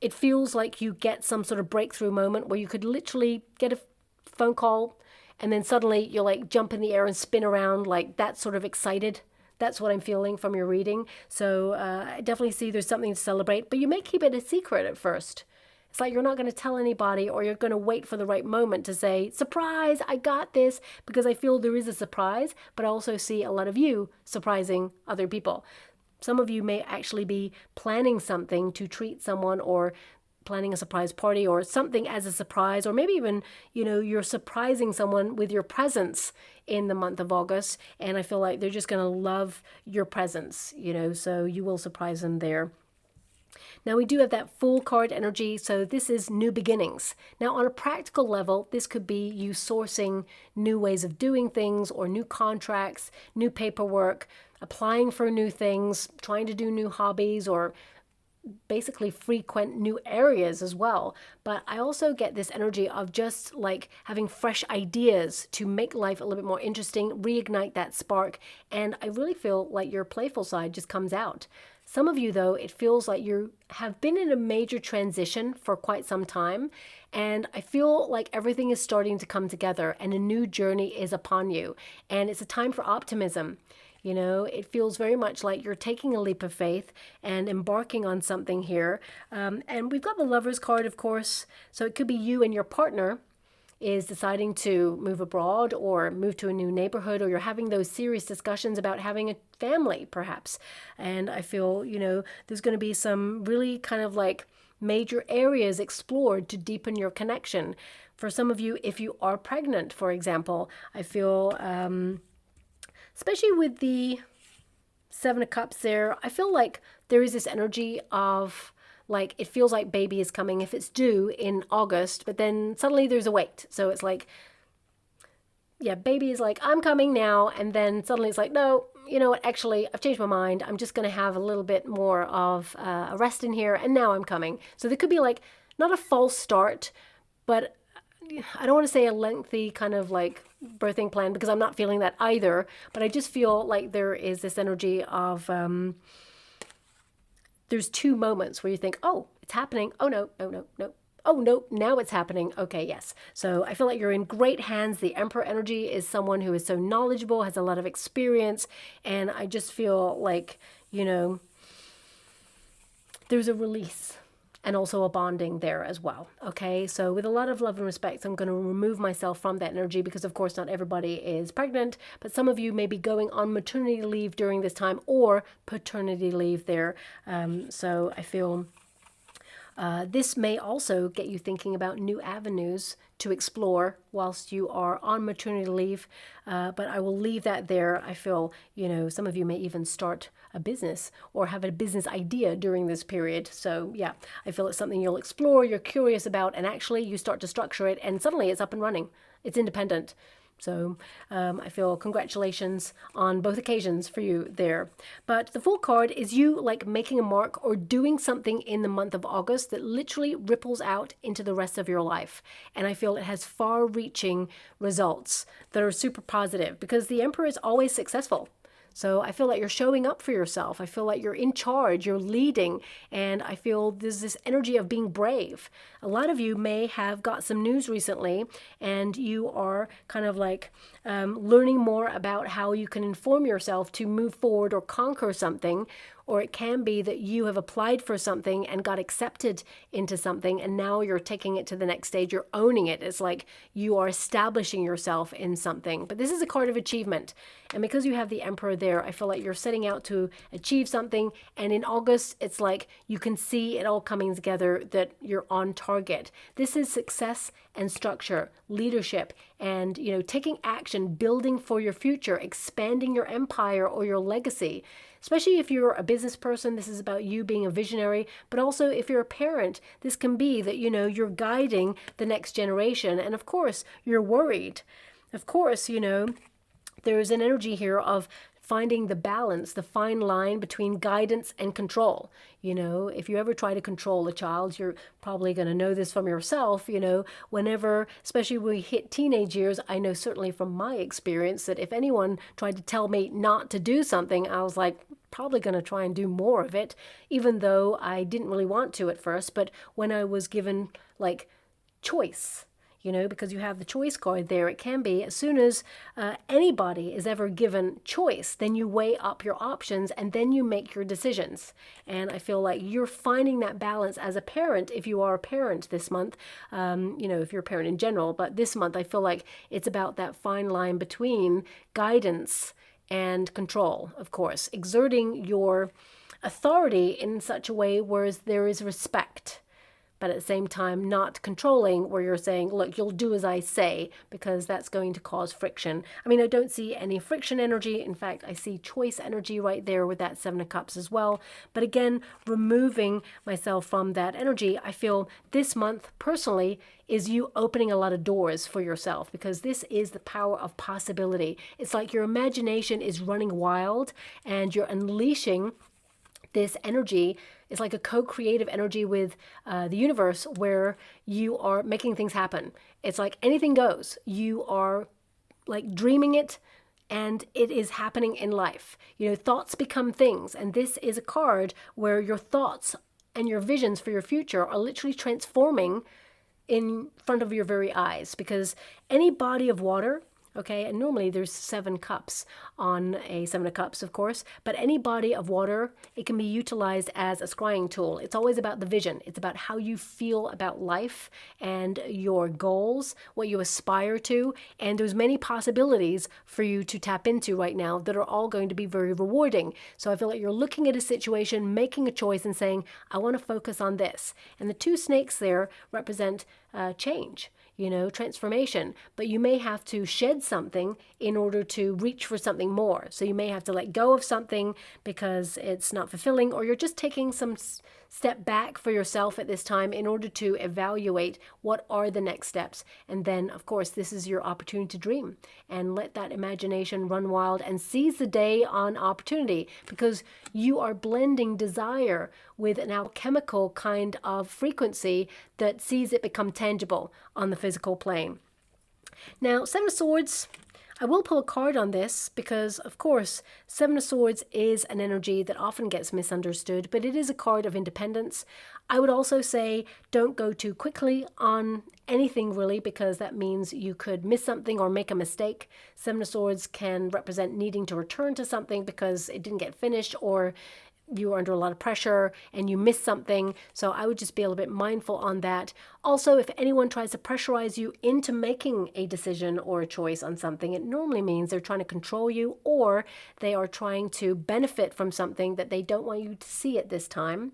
It feels like you get some sort of breakthrough moment where you could literally get a phone call and then suddenly you'll like jump in the air and spin around like that sort of excited. That's what I'm feeling from your reading. So I definitely see there's something to celebrate, but you may keep it a secret at first. It's like you're not going to tell anybody or you're going to wait for the right moment to say, surprise, I got this, because I feel there is a surprise, but I also see a lot of you surprising other people. Some of you may actually be planning something to treat someone or planning a surprise party or something as a surprise, or maybe even, you're surprising someone with your presence in the month of August. And I feel like they're just going to love your presence, so you will surprise them there. Now we do have that Fool card energy, so this is new beginnings. Now on a practical level, this could be you sourcing new ways of doing things or new contracts, new paperwork, applying for new things, trying to do new hobbies, or basically frequent new areas as well. But I also get this energy of just like having fresh ideas to make life a little bit more interesting, reignite that spark. And I really feel like your playful side just comes out. Some of you, though, it feels like you have been in a major transition for quite some time, and I feel like everything is starting to come together and a new journey is upon you, and it's a time for optimism. You know, it feels very much like you're taking a leap of faith and embarking on something here. And we've got the Lovers card, of course, so it could be you and your partner is deciding to move abroad or move to a new neighborhood, or you're having those serious discussions about having a family, perhaps. And I feel, you know, there's going to be some really kind of like major areas explored to deepen your connection. For some of you, if you are pregnant, for example, I feel, especially with the Seven of Cups there, I feel like there is this energy of, like, it feels like baby is coming if it's due in August, but then suddenly there's a wait. So it's like, yeah, baby is like, I'm coming now. And then suddenly it's like, no, you know what? Actually, I've changed my mind. I'm just going to have a little bit more of a rest in here. And now I'm coming. So there could be like, not a false start, but I don't want to say a lengthy kind of like birthing plan, because I'm not feeling that either. But I just feel like there is this energy of, there's two moments where you think, oh, it's happening. Oh, no, no, no, no. Oh, no, now it's happening. Okay, yes. So I feel like you're in great hands. The Emperor energy is someone who is so knowledgeable, has a lot of experience. And I just feel like, you know, there's a release and also a bonding there as well. Okay, so with a lot of love and respect, I'm going to remove myself from that energy, because of course not everybody is pregnant, but some of you may be going on maternity leave during this time, or paternity leave there. So I feel this may also get you thinking about new avenues to explore whilst you are on maternity leave, but I will leave that there. I feel, you know, some of you may even start a business or have a business idea during this period. So yeah, I feel it's something you'll explore, you're curious about, and actually you start to structure it, and suddenly it's up and running. It's independent. So I feel congratulations on both occasions for you there. But the Fool card is you like making a mark or doing something in the month of August that literally ripples out into the rest of your life. And I feel it has far-reaching results that are super positive, because the Emperor is always successful. So I feel like you're showing up for yourself. I feel like you're in charge, you're leading, and I feel there's this energy of being brave. A lot of you may have got some news recently, and you are kind of like learning more about how you can inform yourself to move forward or conquer something. Or it can be that you have applied for something and got accepted into something, and now you're taking it to the next stage. You're owning it. It's like you are establishing yourself in something. But this is a card of achievement. And because you have the Emperor there, I feel like you're setting out to achieve something. And in August, it's like you can see it all coming together, that you're on target. This is success and structure, leadership, and, you know, taking action, building for your future, expanding your empire or your legacy. Especially if you're a business person, this is about you being a visionary. But also if you're a parent, this can be that, you know, you're guiding the next generation. And of course, you're worried. Of course, you know, there's an energy here of finding the balance, the fine line between guidance and control. You know, if you ever try to control a child, you're probably going to know this from yourself, you know, whenever, especially when we hit teenage years, I know certainly from my experience that if anyone tried to tell me not to do something, I was like, probably going to try and do more of it, even though I didn't really want to at first. But when I was given like choice, you know, because you have the choice card there, it can be as soon as anybody is ever given choice, then you weigh up your options and then you make your decisions. And I feel like you're finding that balance as a parent, if you are a parent this month, you know, if you're a parent in general, but this month I feel like it's about that fine line between guidance and control, of course, exerting your authority in such a way where there is respect, but at the same time not controlling, where you're saying, look, you'll do as I say, because that's going to cause friction. I mean, I don't see any friction energy. In fact, I see choice energy right there with that Seven of Cups as well. But again, removing myself from that energy, I feel this month personally is you opening a lot of doors for yourself, because this is the power of possibility. It's like your imagination is running wild and you're unleashing this energy. Is like a co-creative energy with the universe, where you are making things happen. It's like anything goes. You are like dreaming it and it is happening in life. You know, thoughts become things, and this is a card where your thoughts and your visions for your future are literally transforming in front of your very eyes, because any body of water, okay, and normally there's 7 cups on a 7 of cups, of course, but any body of water, it can be utilized as a scrying tool. It's always about the vision. It's about how you feel about life and your goals, what you aspire to, and there's many possibilities for you to tap into right now that are all going to be very rewarding. So I feel like you're looking at a situation, making a choice and saying, I want to focus on this. And the 2 snakes there represent change, you know, transformation, but you may have to shed something in order to reach for something more. So you may have to let go of something because it's not fulfilling, or you're just taking some step back for yourself at this time in order to evaluate what are the next steps. And then, of course, this is your opportunity to dream and let that imagination run wild and seize the day on opportunity, because you are blending desire with an alchemical kind of frequency that sees it become tangible on the physical plane. Now, 7 of Swords, I will pull a card on this because, of course, 7 of Swords is an energy that often gets misunderstood, but it is a card of independence. I would also say don't go too quickly on anything really, because that means you could miss something or make a mistake. 7 of Swords can represent needing to return to something because it didn't get finished, or you were under a lot of pressure and you missed something. So I would just be a little bit mindful on that. Also, if anyone tries to pressurize you into making a decision or a choice on something, it normally means they're trying to control you, or they are trying to benefit from something that they don't want you to see at this time.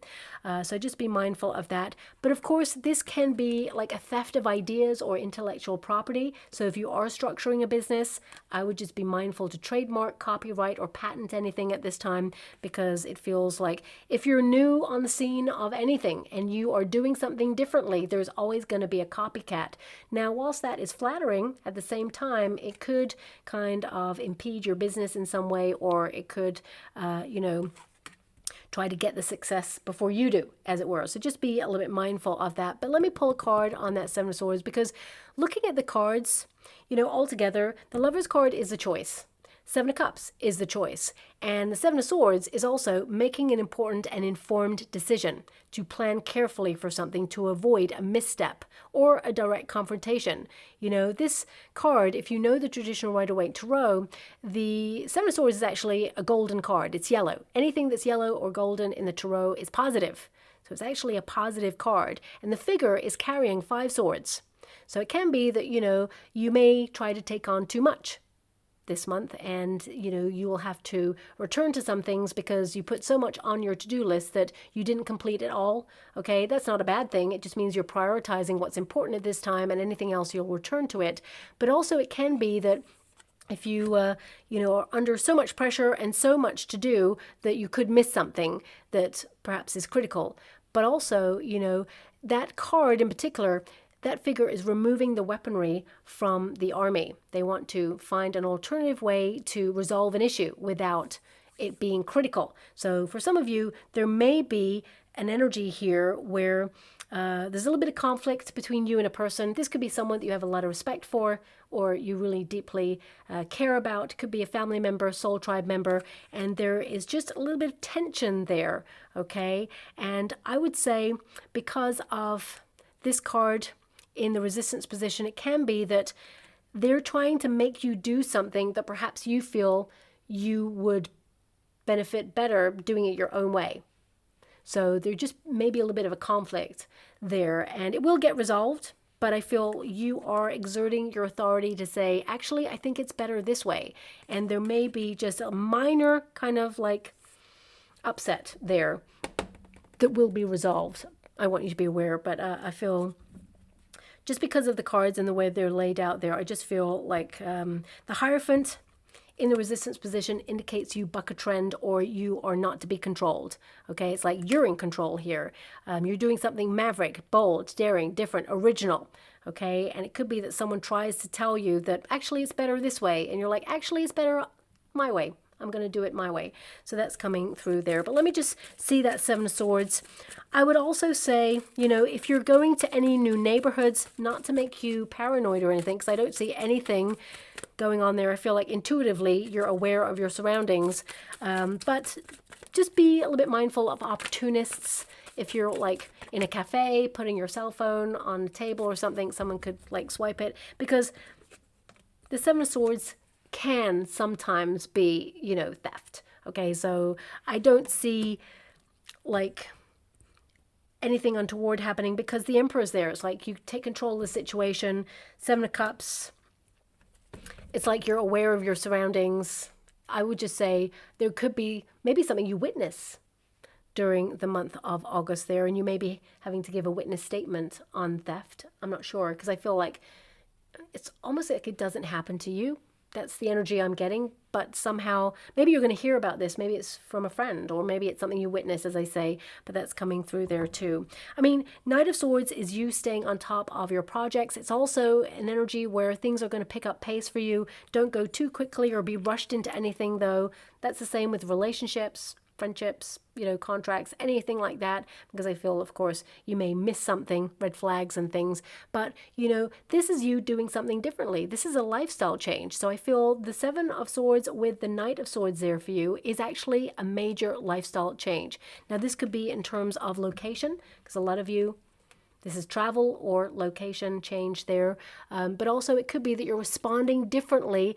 So just be mindful of that. But of course, this can be like a theft of ideas or intellectual property. So if you are structuring a business, I would just be mindful to trademark, copyright, or patent anything at this time, because it feels like if you're new on the scene of anything and you are doing something differently, there's always going to be a copycat. Now, whilst that is flattering, at the same time, it could kind of impede your business in some way, or it could, try to get the success before you do, as it were. So just be a little bit mindful of that. But let me pull a card on that 7 of Swords, because looking at the cards, altogether, the Lover's card is a choice. 7 of Cups is the choice. And the 7 of Swords is also making an important and informed decision to plan carefully for something to avoid a misstep or a direct confrontation. This card, if you know the traditional Rider-Waite Tarot, the 7 of Swords is actually a golden card. It's yellow. Anything that's yellow or golden in the Tarot is positive. So it's actually a positive card. And the figure is carrying 5 swords. So it can be that, you may try to take on too much this month, and you will have to return to some things because you put so much on your to-do list that you didn't complete it all. Okay, that's not a bad thing. It just means you're prioritizing what's important at this time, and anything else you'll return to it. But also it can be that if you are under so much pressure and so much to do that you could miss something that perhaps is critical. But also, that card in particular, that figure is removing the weaponry from the army. They want to find an alternative way to resolve an issue without it being critical. So for some of you, there may be an energy here where there's a little bit of conflict between you and a person. This could be someone that you have a lot of respect for, or you really deeply care about. It could be a family member, soul tribe member, and there is just a little bit of tension there, okay? And I would say because of this card in the resistance position, it can be that they're trying to make you do something that perhaps you feel you would benefit better doing it your own way. So there just may be a little bit of a conflict there, and it will get resolved, but I feel you are exerting your authority to say, actually, I think it's better this way. And there may be just a minor kind of like upset there that will be resolved. I want you to be aware, but I feel just because of the cards and the way they're laid out there, I just feel like the Hierophant in the resistance position indicates you buck a trend, or you are not to be controlled. Okay, it's like you're in control here. You're doing something maverick, bold, daring, different, original. Okay, and it could be that someone tries to tell you that actually it's better this way, and you're like, actually it's better my way. I'm going to do it my way. So that's coming through there. But let me just see that Seven of Swords. I would also say, you know, if you're going to any new neighborhoods, not to make you paranoid or anything, because I don't see anything going on there. I feel like intuitively you're aware of your surroundings. But just be a little bit mindful of opportunists. If you're like in a cafe, putting your cell phone on a table or something, someone could like swipe it, because the Seven of Swords can sometimes be, you know, theft. Okay, so I don't see like anything untoward happening because the Emperor's there. It's like you take control of the situation. Seven of Cups, it's like you're aware of your surroundings. I would just say there could be maybe something you witness during the month of August there, and you may be having to give a witness statement on theft. I'm not sure, because I feel like it's almost like it doesn't happen to you. That's the energy I'm getting. But somehow, maybe you're going to hear about this. Maybe it's from a friend, or maybe it's something you witness, as I say, but that's coming through there too. I mean, Knight of Swords is you staying on top of your projects. It's also an energy where things are going to pick up pace for you. Don't go too quickly or be rushed into anything, though. That's the same with relationships, friendships, you know, contracts, anything like that, because I feel, of course, you may miss something, red flags and things, but, you know, this is you doing something differently. This is a lifestyle change. So I feel the Seven of Swords with the Knight of Swords there for you is actually a major lifestyle change. Now, this could be in terms of location, because a lot of you, this is travel or location change there, but also it could be that you're responding differently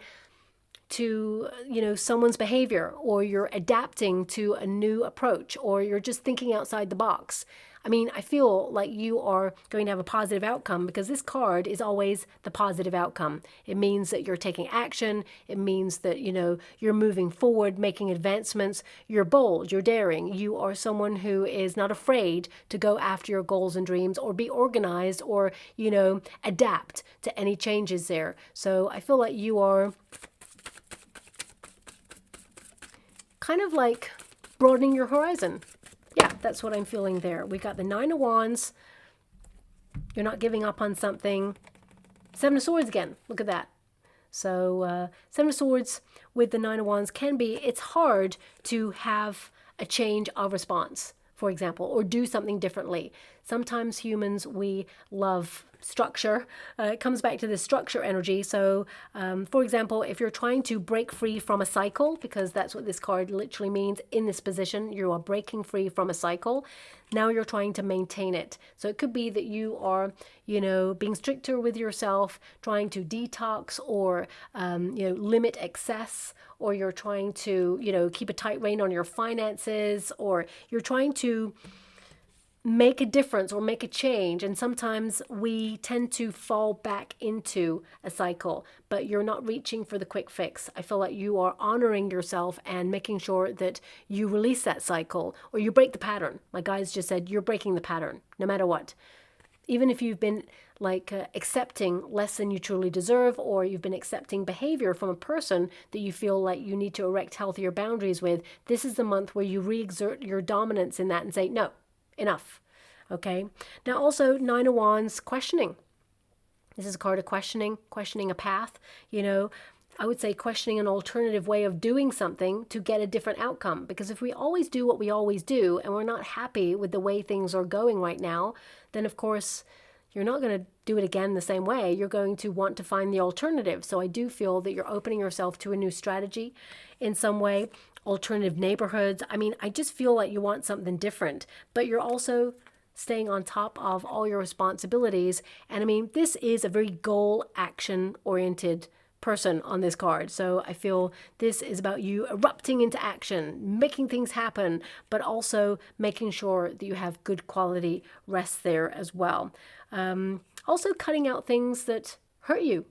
to, you know, someone's behavior, or you're adapting to a new approach, or you're just thinking outside the box. I mean, I feel like you are going to have a positive outcome, because this card is always the positive outcome. It means that you're taking action. It means that, you know, you're moving forward, making advancements. You're bold, you're daring. You are someone who is not afraid to go after your goals and dreams, or be organized, or, you know, adapt to any changes there. So I feel like you are kind of like broadening your horizon. Yeah, that's what I'm feeling there. We got the Nine of Wands. You're not giving up on something. Seven of Swords again. Look at that. So Seven of Swords with the Nine of Wands can be, it's hard to have a change of response, for example, or do something differently. Sometimes humans, we love structure. It comes back to the structure energy. So, for example, if you're trying to break free from a cycle, because that's what this card literally means in this position, you are breaking free from a cycle. Now you're trying to maintain it. So it could be that you are, you know, being stricter with yourself, trying to detox, or, you know, limit excess, or you're trying to, you know, keep a tight rein on your finances, or you're trying to make a difference or make a change. And sometimes we tend to fall back into a cycle, but you're not reaching for the quick fix. I feel like you are honoring yourself and making sure that you release that cycle, or you break the pattern. My guys just said you're breaking the pattern no matter what. Even if you've been like accepting less than you truly deserve, or you've been accepting behavior from a person that you feel like you need to erect healthier boundaries with, this is the month where you re-exert your dominance in that and say, no, enough. Okay. Now also Nine of Wands, questioning. This is a card of questioning a path. You know, I would say questioning an alternative way of doing something to get a different outcome. Because if we always do what we always do, and we're not happy with the way things are going right now, then of course you're not going to do it again the same way. You're going to want to find the alternative. So I do feel that you're opening yourself to a new strategy in some way. Alternative neighborhoods. I mean, I just feel like you want something different, but you're also staying on top of all your responsibilities. And I mean, this is a very goal action oriented person on this card. So I feel this is about you erupting into action, making things happen, but also making sure that you have good quality rest there as well. Also cutting out things that hurt you,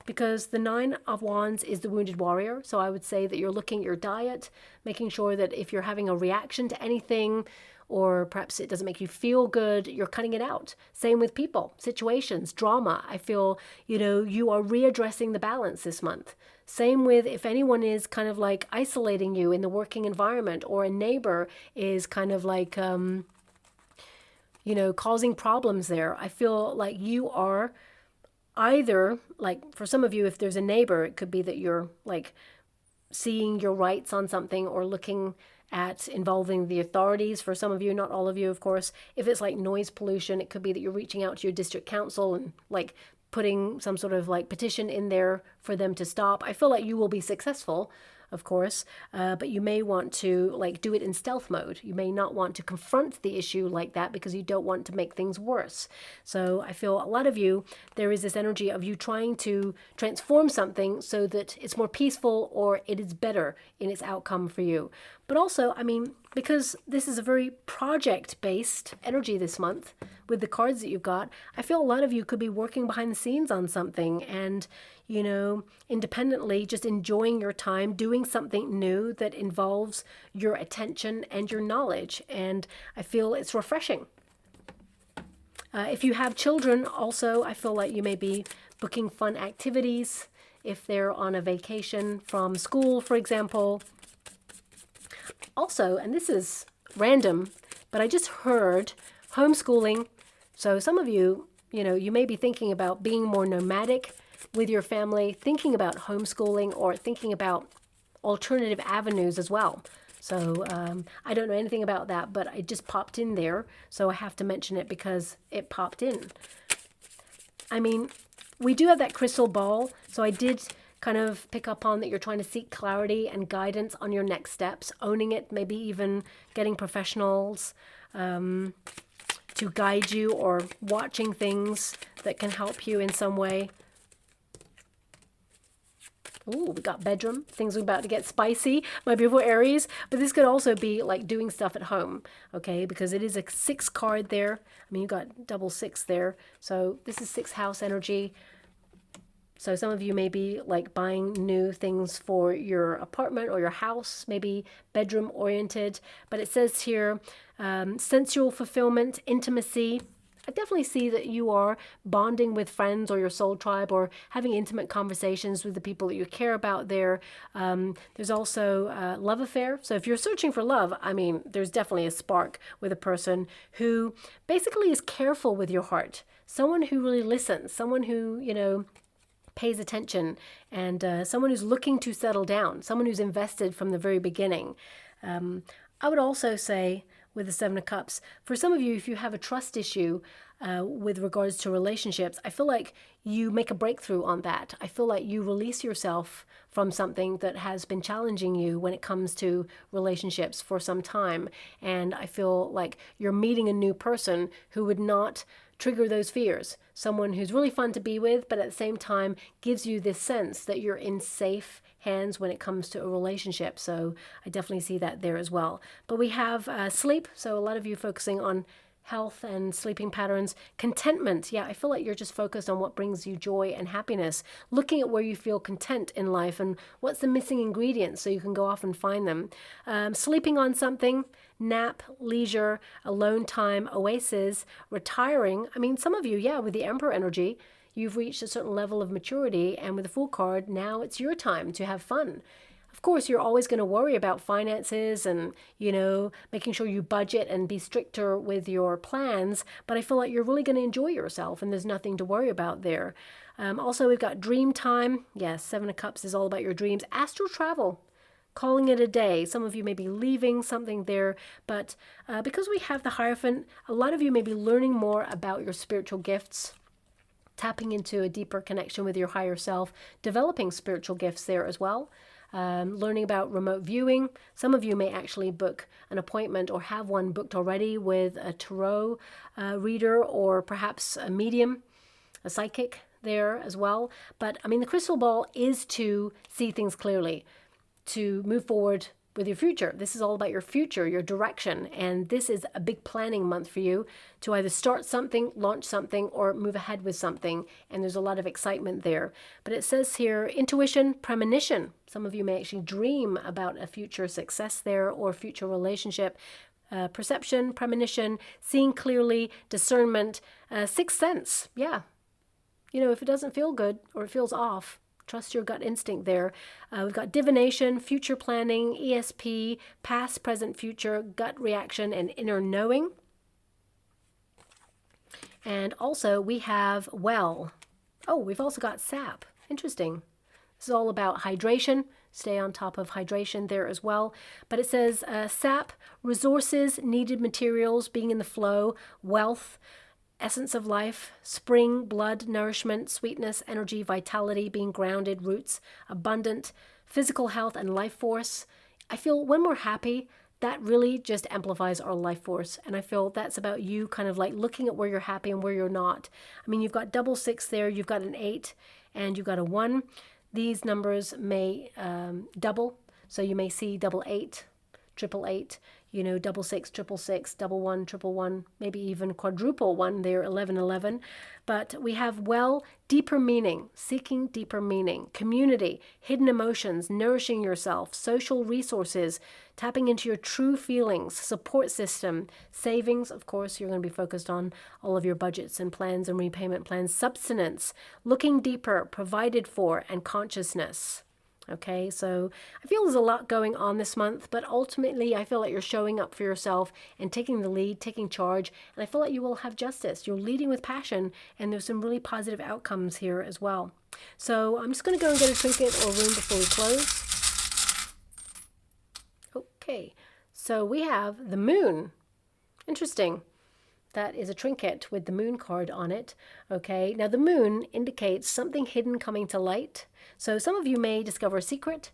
because the Nine of Wands is the wounded warrior. So I would say that you're looking at your diet, making sure that if you're having a reaction to anything, or perhaps it doesn't make you feel good, you're cutting it out. Same with people, situations, drama. I feel, you know, you are readdressing the balance this month. Same with if anyone is kind of like isolating you in the working environment, or a neighbor is kind of like, you know, causing problems there. I feel like you are either, like for some of you, if there's a neighbor, it could be that you're like seeing your rights on something or looking at involving the authorities. For some of you, not all of you, of course. If it's like noise pollution, it could be that you're reaching out to your district council and like putting some sort of like petition in there for them to stop. I feel like you will be successful, of course, but you may want to like do it in stealth mode. You may not want to confront the issue like that because you don't want to make things worse. So I feel a lot of you, there is this energy of you trying to transform something so that it's more peaceful or it is better in its outcome for you. But also, I mean, because this is a very project-based energy this month with the cards that you've got, I feel a lot of you could be working behind the scenes on something and, you know, independently just enjoying your time, doing something new that involves your attention and your knowledge. And I feel it's refreshing. If you have children also, I feel like you may be booking fun activities if they're on a vacation from school, for example. Also, and this is random, but I just heard homeschooling. So some of you, you know, you may be thinking about being more nomadic with your family, thinking about homeschooling or thinking about alternative avenues as well. So I don't know anything about that, but it just popped in there. So I have to mention it because it popped in. I mean, we do have that crystal ball. So I did kind of pick up on that you're trying to seek clarity and guidance on your next steps, owning it, maybe even getting professionals to guide you or watching things that can help you in some way. Ooh, we got bedroom. Things are about to get spicy, my beautiful Aries. But this could also be like doing stuff at home, okay? Because it is a 6 card there. I mean, you got double 6 there. So this is 6th house energy. So some of you may be like buying new things for your apartment or your house, maybe bedroom oriented. But it says here, sensual fulfillment, intimacy. I definitely see that you are bonding with friends or your soul tribe or having intimate conversations with the people that you care about there. There's also a love affair. So if you're searching for love, I mean, there's definitely a spark with a person who basically is careful with your heart. Someone who really listens, someone who, you know, pays attention, and someone who's looking to settle down, someone who's invested from the very beginning. I would also say with the 7 of Cups, for some of you, if you have a trust issue with regards to relationships, I feel like you make a breakthrough on that. I feel like you release yourself from something that has been challenging you when it comes to relationships for some time. And I feel like you're meeting a new person who would not trigger those fears. Someone who's really fun to be with, but at the same time gives you this sense that you're in safe hands when it comes to a relationship. So I definitely see that there as well. But we have sleep. So a lot of you focusing on health and sleeping patterns. Contentment. Yeah, I feel like you're just focused on what brings you joy and happiness. Looking at where you feel content in life and what's the missing ingredients so you can go off and find them. Sleeping on something. Nap, leisure, alone time, oasis, retiring. I mean, some of you, yeah, with the Emperor energy, you've reached a certain level of maturity, and with the Fool card, now it's your time to have fun. Of course, you're always going to worry about finances and, you know, making sure you budget and be stricter with your plans, but I feel like you're really going to enjoy yourself, and there's nothing to worry about there. Also, we've got dream time. Yes, 7 of Cups is all about your dreams. Astral travel. Calling it a day. Some of you may be leaving something there, but because we have the Hierophant, a lot of you may be learning more about your spiritual gifts, tapping into a deeper connection with your higher self, developing spiritual gifts there as well, learning about remote viewing. Some of you may actually book an appointment or have one booked already with a tarot reader or perhaps a medium, a psychic there as well. But I mean, the crystal ball is to see things clearly, to move forward with your future. This is all about your future, your direction. And this is a big planning month for you to either start something, launch something, or move ahead with something. And there's a lot of excitement there. But it says here, intuition, premonition. Some of you may actually dream about a future success there or future relationship. Perception, premonition, seeing clearly, discernment, sixth sense. Yeah. You know, if it doesn't feel good or it feels off, trust your gut instinct there. We've got divination, future planning, ESP, past, present, future, gut reaction, and inner knowing. And also we have well. Oh, we've also got sap. Interesting. This is all about hydration, stay on top of hydration there as well. But it says sap, resources, needed materials, being in the flow, wealth, essence of life, spring, blood, nourishment, sweetness, energy, vitality, being grounded, roots, abundant, physical health and life force. I feel when we're happy, that really just amplifies our life force. And I feel that's about you kind of like looking at where you're happy and where you're not. I mean, you've got double 6 there, you've got an 8, and you've got a 1. These numbers may double. So you may see double 8, triple 8, double 6, triple 6, double 1, triple 1, maybe even quadruple 1 there, 11, 11. But we have deeper meaning, seeking deeper meaning, community, hidden emotions, nourishing yourself, social resources, tapping into your true feelings, support system, savings. Of course, you're going to be focused on all of your budgets and plans and repayment plans, substance, looking deeper, provided for, and consciousness. Okay, so I feel there's a lot going on this month, but ultimately I feel like you're showing up for yourself and taking the lead, taking charge, and I feel like you will have justice. You're leading with passion, and there's some really positive outcomes here as well. So I'm just going to go and get a trinket or rune before we close. Okay, so we have the moon. Interesting. That is a trinket with the moon card on it. Okay, now the moon indicates something hidden coming to light. So some of you may discover a secret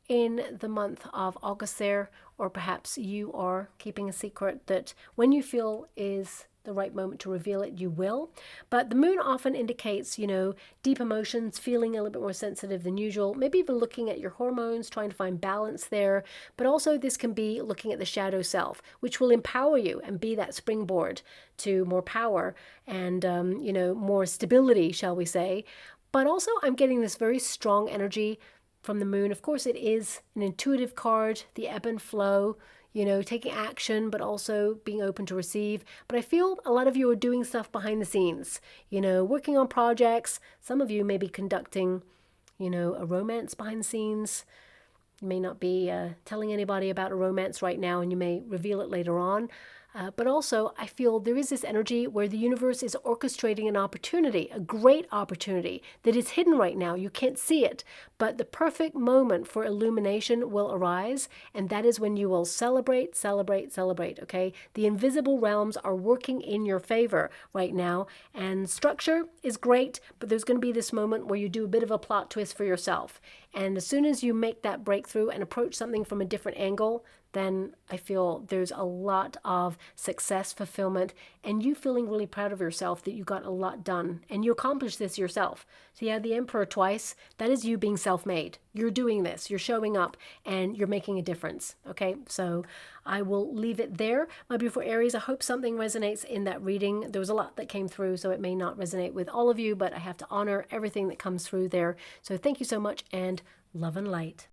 in the month of August there, or perhaps you are keeping a secret that when you feel is the right moment to reveal it, you will. But the moon often indicates, deep emotions, feeling a little bit more sensitive than usual, maybe even looking at your hormones, trying to find balance there. But also this can be looking at the shadow self, which will empower you and be that springboard to more power and, more stability, shall we say. But also I'm getting this very strong energy from the moon. Of course, it is an intuitive card, the ebb and flow, taking action, but also being open to receive. But I feel a lot of you are doing stuff behind the scenes, working on projects. Some of you may be conducting, a romance behind the scenes. You may not be telling anybody about a romance right now, and you may reveal it later on. But also, I feel there is this energy where the universe is orchestrating an opportunity, a great opportunity that is hidden right now. You can't see it, but the perfect moment for illumination will arise, and that is when you will celebrate, celebrate, celebrate, okay? The invisible realms are working in your favor right now, and structure is great, but there's going to be this moment where you do a bit of a plot twist for yourself. And as soon as you make that breakthrough and approach something from a different angle, then I feel there's a lot of success, fulfillment, and you feeling really proud of yourself that you got a lot done and you accomplished this yourself. So yeah, the Emperor twice, that is you being self-made. You're doing this, you're showing up, and you're making a difference. Okay, so I will leave it there. My beautiful Aries, I hope something resonates in that reading. There was a lot that came through, so it may not resonate with all of you, but I have to honor everything that comes through there. So thank you so much, and love and light.